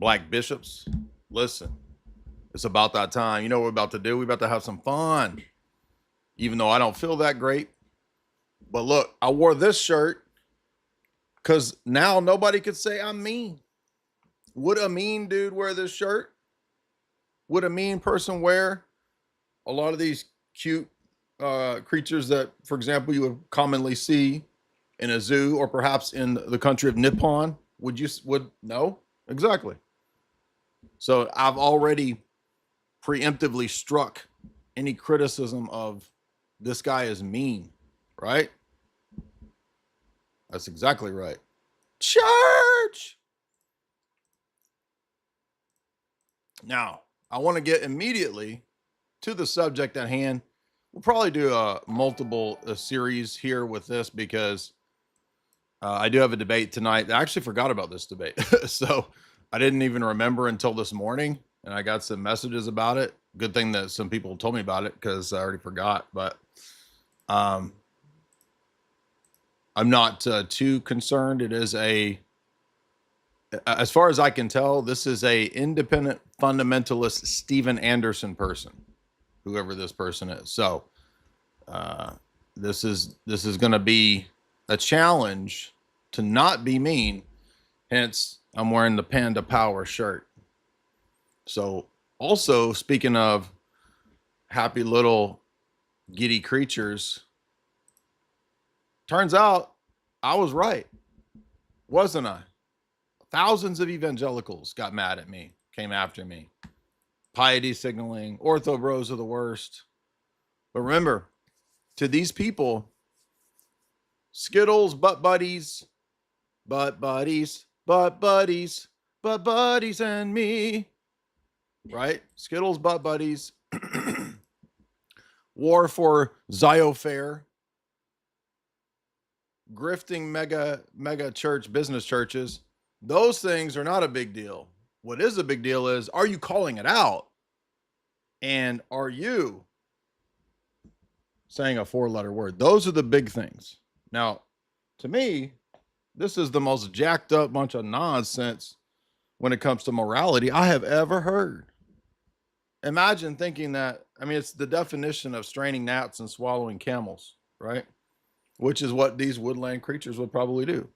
black bishops, listen, it's about that time. You know what we're about to do? We're about to have some fun. Even though I don't feel that great. But look, I wore this shirt because now nobody could say I'm mean. Would a mean dude wear this shirt? Would a mean person wear a lot of these cute creatures that, for example, you would commonly see in a zoo or perhaps in the country of Nippon? Would no? Exactly. So I've already preemptively struck any criticism of this guy is mean, right? That's exactly right. Church. Now, I want to get immediately to the subject at hand. We'll probably do a multiple series here with this because I do have a debate tonight. I actually forgot about this debate. So I didn't even remember until this morning, and I got some messages about it. Good thing that some people told me about it because I already forgot. But I'm not too concerned. It is as far as I can tell, this is a independent fundamentalist Steven Anderson person, whoever this person is. So this is going to be a challenge to not be mean. Hence, I'm wearing the Panda Power shirt. So also, speaking of happy little giddy creatures, turns out I was right, wasn't I? Thousands of evangelicals got mad at me, came after me. Piety signaling, ortho bros are the worst. But remember, to these people, Skittles, butt buddies, butt buddies, butt buddies, butt buddies and me, right? Skittles, butt buddies, war for Ziofair, grifting mega church, business churches. Those things are not a big deal. What is a big deal is, are you calling it out? And are you saying a 4-letter word? Those are the big things. Now, to me, this is the most jacked up bunch of nonsense when it comes to morality I have ever heard. Imagine thinking that, I mean, it's the definition of straining gnats and swallowing camels, right? Which is what these woodland creatures would probably do,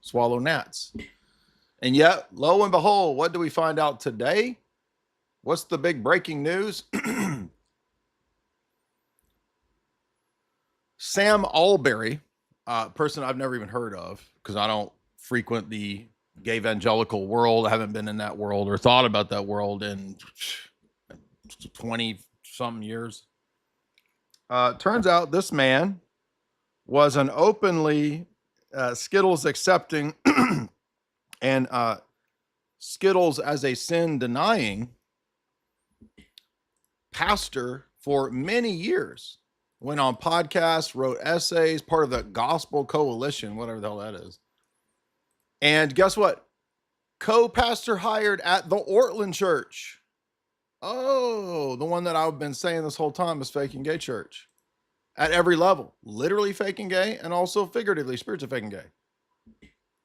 swallow gnats. And yet, lo and behold, what do we find out today? What's the big breaking news? Sam Alberry, person I've never even heard of because I don't frequent the gay evangelical world. I haven't been in that world or thought about that world in 20 some years. Turns out this man was an openly Skittles accepting and Skittles as a sin denying pastor for many years. Went on podcasts, wrote essays, part of the Gospel Coalition, whatever the hell that is. And guess what? Co-pastor hired at the Ortland Church. Oh, the one that I've been saying this whole time is faking gay church. At every level. Literally faking gay and also figuratively, spiritually faking gay.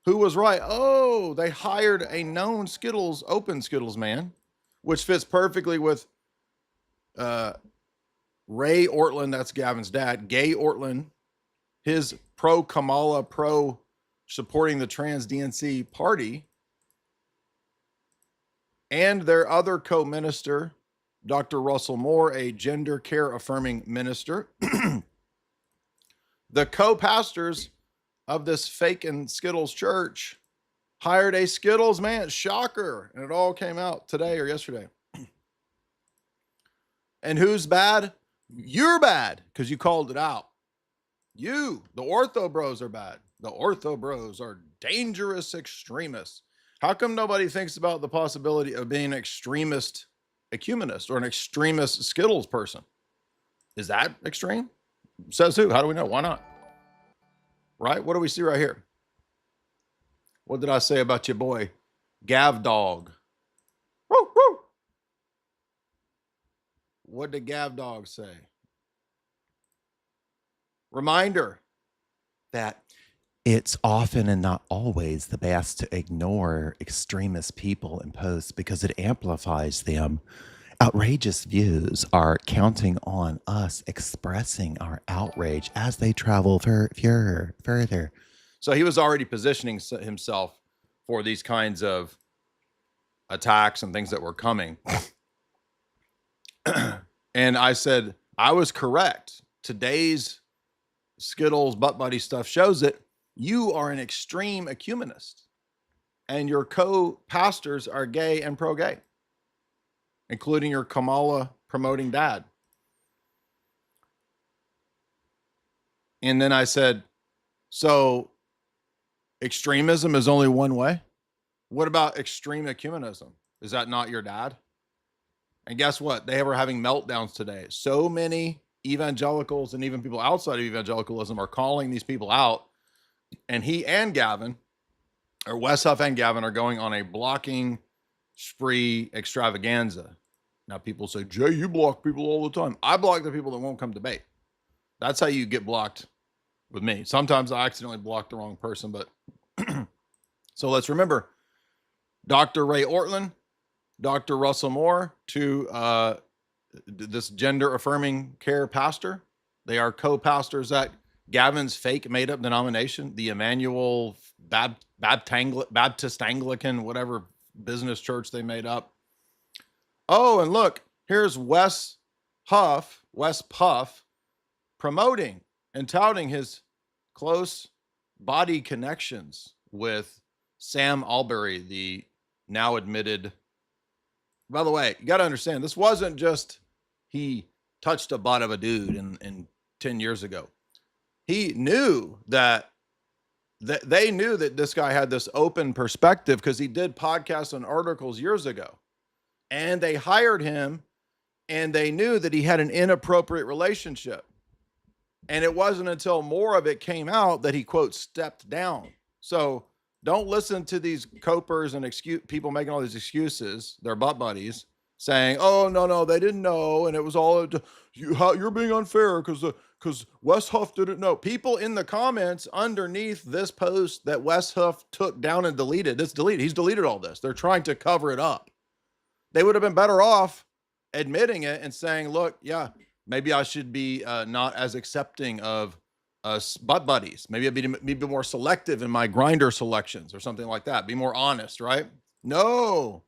Who was right? Oh, they hired a known Skittles, open Skittles man, which fits perfectly with Ray Ortland, that's Gavin's dad, Gay Ortland, his pro-Kamala, pro-supporting the trans DNC party, and their other co-minister, Dr. Russell Moore, a gender care affirming minister. The co-pastors of this fake and Skittles church hired a Skittles man. Shocker. And it all came out today or yesterday. And who's bad? You're bad because you called it out. You, the ortho bros, are bad. The ortho bros are dangerous extremists. How come nobody thinks about the possibility of being an extremist ecumenist or an extremist Skittles person? Is that extreme? Says who? How do we know? Why not? Right? What do we see right here? What did I say about your boy, Gav Dog? Woo, woo. What did Gav Dog say? Reminder that it's often and not always the best to ignore extremist people in posts because it amplifies them. Outrageous views are counting on us expressing our outrage as they travel further. So he was already positioning himself for these kinds of attacks and things that were coming. And I said, I was correct. Today's Skittles butt buddy stuff shows it. You are an extreme ecumenist, and your co-pastors are gay and pro-gay, including your Kamala promoting dad. And then I said, so extremism is only one way? What about extreme ecumenism? Is that not your dad? And guess what? They were having meltdowns today. So many evangelicals and even people outside of evangelicalism are calling these people out. And he and Gavin, or Wes Huff and Gavin, are going on a blocking spree extravaganza. Now people say, Jay, you block people all the time. I block the people that won't come debate. That's how you get blocked with me. Sometimes I accidentally block the wrong person, but so let's remember Dr. Ray Ortlund, Dr. Russell Moore, to this gender affirming care pastor. They are co-pastors at Gavin's fake made up denomination, the Emmanuel Baptist Anglican, whatever business church they made up. Oh, and look, here's Wes Puff, promoting and touting his close body connections with Sam Albury, the now admitted. By the way, you got to understand, this wasn't just he touched a butt of a dude in 10 years ago. He knew that they knew that this guy had this open perspective because he did podcasts and articles years ago. And they hired him, and they knew that he had an inappropriate relationship. And it wasn't until more of it came out that he, quote, stepped down. So don't listen to these copers and people making all these excuses, their butt buddies, saying, oh, no, they didn't know. And it was all, you're being unfair because Wes Huff didn't know. People in the comments underneath this post that Wes Huff took down and deleted, it's deleted. He's deleted all this. They're trying to cover it up. They would have been better off admitting it and saying, look, yeah, maybe I should be not as accepting of butt buddies. Maybe I'd be more selective in my grinder selections or something like that. Be more honest, right? No,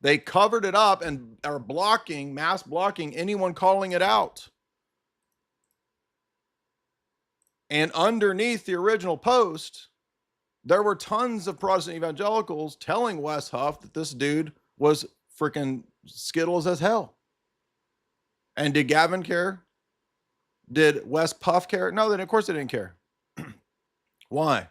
they covered it up and are mass blocking anyone calling it out. And underneath the original post, there were tons of Protestant evangelicals telling Wes Huff that this dude was freaking Skittles as hell. And did Gavin care? Did Wes Puff care? No, then of course they didn't care. Why?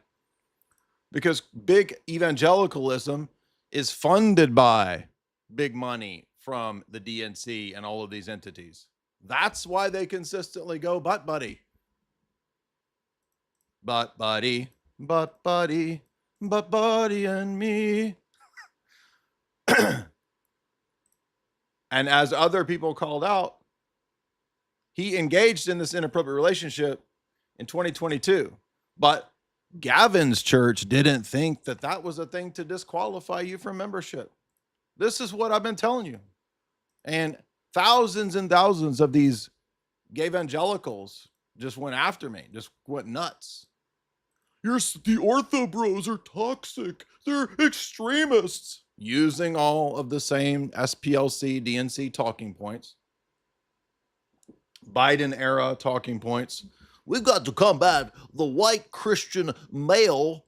Because big evangelicalism is funded by big money from the DNC and all of these entities. That's why they consistently go butt buddy. Butt buddy, butt buddy, butt buddy and me. And as other people called out, he engaged in this inappropriate relationship in 2022. But Gavin's church didn't think that that was a thing to disqualify you from membership. This is what I've been telling you. And thousands and thousands of these gay evangelicals just went after me, just went nuts. The ortho bros are toxic. They're extremists. Using all of the same SPLC, DNC talking points. Biden era talking points. We've got to combat the white Christian male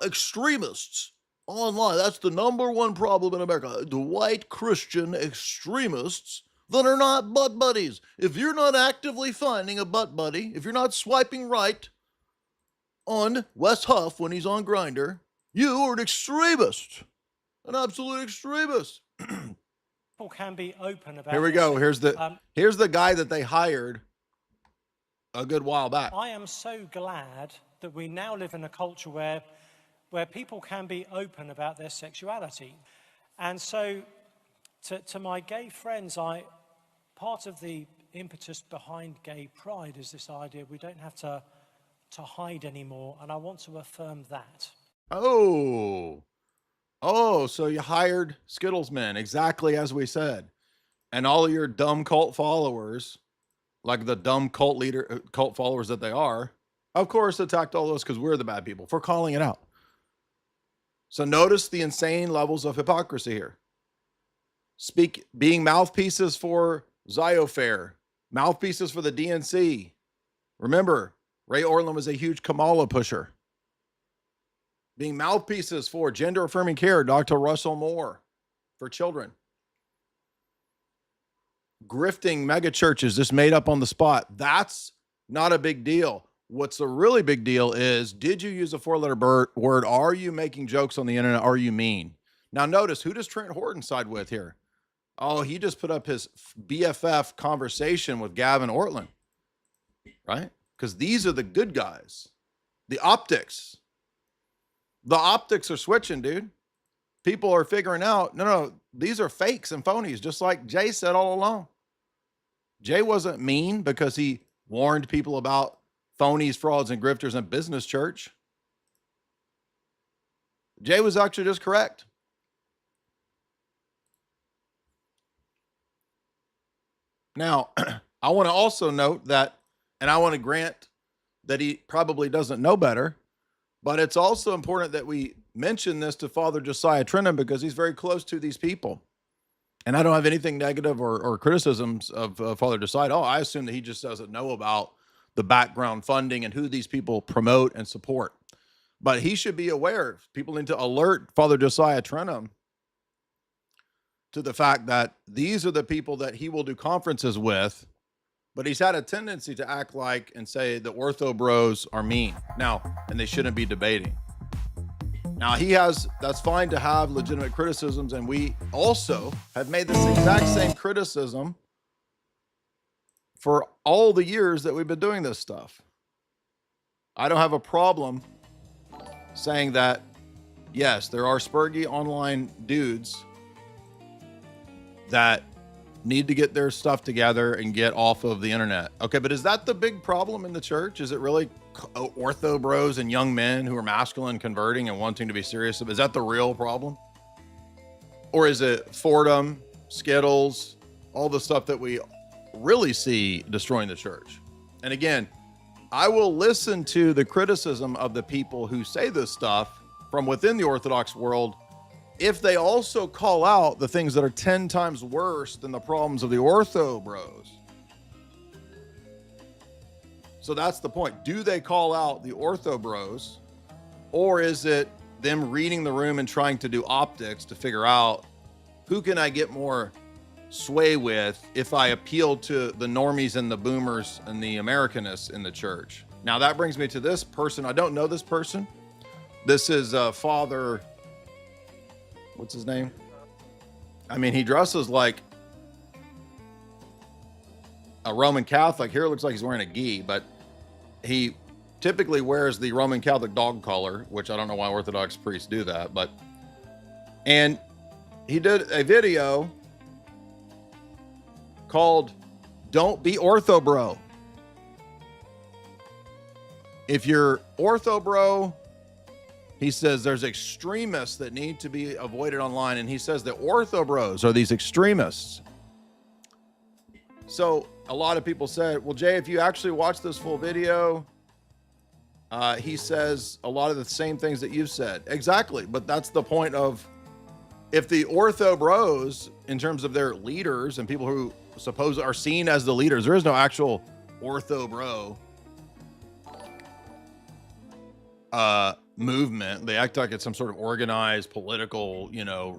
extremists online. That's the number one problem in America. The white Christian extremists that are not butt buddies. If you're not actively finding a butt buddy, if you're not swiping right on Wes Huff when he's on Grindr, you are an extremist. An absolute extremist. People can be open about. Here we go. Here's the guy that they hired a good while back. I am so glad that we now live in a culture where people can be open about their sexuality. And so to my gay friends, part of the impetus behind gay pride is this idea we don't have to to hide anymore, and I want to affirm that. Oh, so you hired Skittles men, exactly as we said. And all of your dumb cult followers, like the dumb cult followers that they are, of course, attacked all those because we're the bad people for calling it out. So notice the insane levels of hypocrisy here. Being mouthpieces for Ziofair, mouthpieces for the DNC. Remember, Ray Ortlund was a huge Kamala pusher. Being mouthpieces for gender affirming care, Dr. Russell Moore, for children. Grifting mega churches just made up on the spot. That's not a big deal. What's a really big deal is, did you use a 4-letter word? Are you making jokes on the internet? Are you mean? Now notice, who does Trent Horton side with here? Oh, he just put up his BFF conversation with Gavin Ortlund, right? Because these are the good guys. The optics are switching, dude. People are figuring out, no, these are fakes and phonies, just like Jay said all along. Jay wasn't mean because he warned people about phonies, frauds, and grifters in business church. Jay was actually just correct. Now, I want to also note that, and I want to grant that he probably doesn't know better, but it's also important that we mention this to Father Josiah Trenum because he's very close to these people. And I don't have anything negative or criticisms of Father Josiah. I assume that he just doesn't know about the background funding and who these people promote and support. But he should be aware. People need to alert Father Josiah Trenum to the fact that these are the people that he will do conferences with, but he's had a tendency to act like and say the ortho bros are mean now, and they shouldn't be debating. Now that's fine to have legitimate criticisms. And we also have made this exact same criticism for all the years that we've been doing this stuff. I don't have a problem saying that, yes, there are spurgy online dudes that need to get their stuff together and get off of the internet. Okay, but is that the big problem in the church? Is it really ortho bros and young men who are masculine converting and wanting to be serious? Is that the real problem? Or is it Fordham, Skittles, all the stuff that we really see destroying the church? And again, I will listen to the criticism of the people who say this stuff from within the Orthodox world if they also call out the things that are 10 times worse than the problems of the ortho bros. So that's the point. Do they call out the ortho bros, or is it them reading the room and trying to do optics to figure out who can I get more sway with if I appeal to the normies and the boomers and the Americanists in the church? Now that brings me to this person. I don't know this person. This is Father, what's his name? I mean, he dresses like a Roman Catholic. Here it looks like he's wearing a gi, but he typically wears the Roman Catholic dog collar, which I don't know why Orthodox priests do that, and he did a video called "Don't Be Ortho Bro." If you're ortho bro, he says there's extremists that need to be avoided online, and he says the ortho bros are these extremists. So a lot of people said, well, Jay, if you actually watch this full video, he says a lot of the same things that you've said. Exactly. But that's the point of, if the ortho bros, in terms of their leaders and people who suppose are seen as the leaders, there is no actual ortho bro movement. They act like it's some sort of organized political,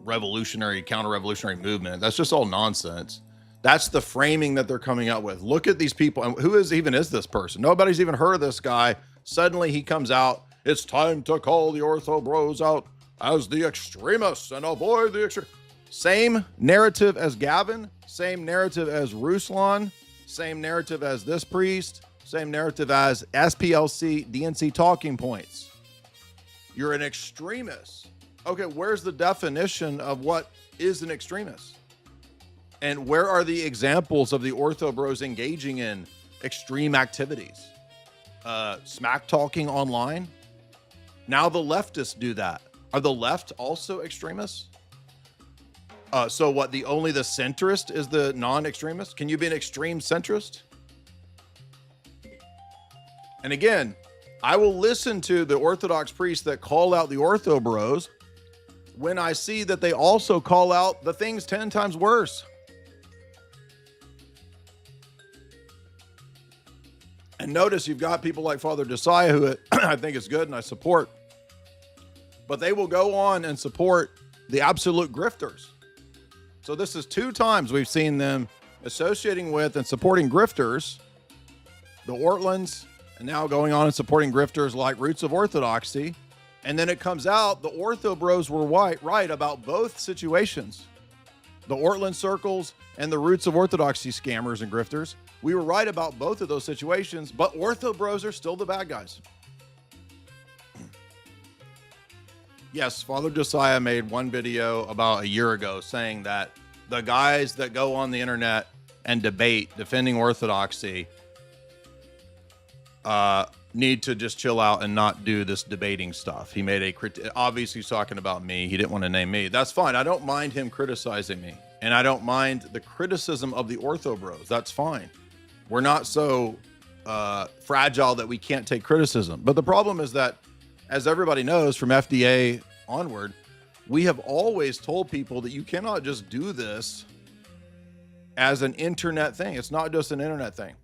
revolutionary, counter-revolutionary movement. That's just all nonsense. That's the framing that they're coming up with. Look at these people. And who is this person? Nobody's even heard of this guy. Suddenly he comes out. It's time to call the ortho bros out as the extremists and avoid the extreme. Same narrative as Gavin, same narrative as Ruslan, same narrative as this priest, same narrative as SPLC, DNC talking points. You're an extremist. Okay, where's the definition of what is an extremist? And where are the examples of the ortho bros engaging in extreme activities? smack talking online. Now the leftists do that. Are the left also extremists? So what? Only the centrist is the non-extremist? Can you be an extreme centrist? And again, I will listen to the Orthodox priests that call out the ortho bros when I see that they also call out the things 10 times worse. And notice you've got people like Father Josiah, who I think is good and I support, but they will go on and support the absolute grifters. So this is 2 times we've seen them associating with and supporting grifters, the Ortlands, and now going on and supporting grifters like Roots of Orthodoxy. And then it comes out the ortho bros were right about both situations. The Ortland circles and the Roots of Orthodoxy scammers and grifters. We were right about both of those situations, but ortho bros are still the bad guys. Yes, Father Josiah made one video about a year ago saying that the guys that go on the internet and debate defending orthodoxy need to just chill out and not do this debating stuff. He made obviously he's talking about me. He didn't want to name me. That's fine. I don't mind him criticizing me, and I don't mind the criticism of the ortho bros. That's fine. We're not so fragile that we can't take criticism. But the problem is that, as everybody knows from FDA onward, we have always told people that you cannot just do this as an internet thing. It's not just an internet thing.